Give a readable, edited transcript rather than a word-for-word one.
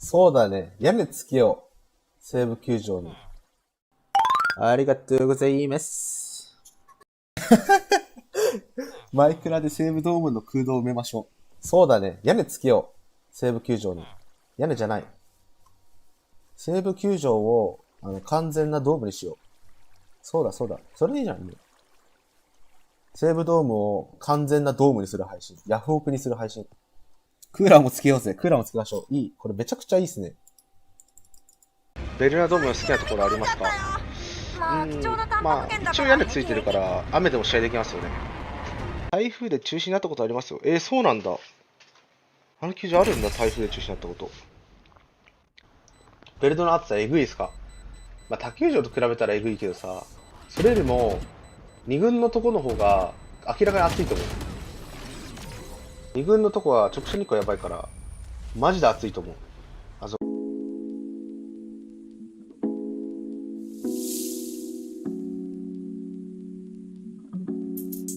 そうだね。屋根つけよう。西武球場に。ありがとうございます。マイクラで西武ドームの空洞を埋めましょう。そうだね。屋根つけよう。西武球場に。屋根じゃない。西武球場を完全なドームにしよう。そうだそうだ。それでいいじゃん。西武ドームを完全なドームにする配信。ヤフオクにする配信。クーラーもつけようぜ。クーラーもつけましょう。いい。これめちゃくちゃいいっすね。ベルナドームの好きなところありますか？まあ、一応屋根ついてるから、雨でも試合できますよね。台風で中止になったことありますよ。そうなんだ。あの球場あるんだ、台風で中止になったこと。ベルトの厚さえぐいですか？まあ、他球場と比べたらえぐいけどさ、それよりも、2軍のとこの方が明らかに暑いと思う。2軍のとこは直射日光やばいから、マジで暑いと思う。あそ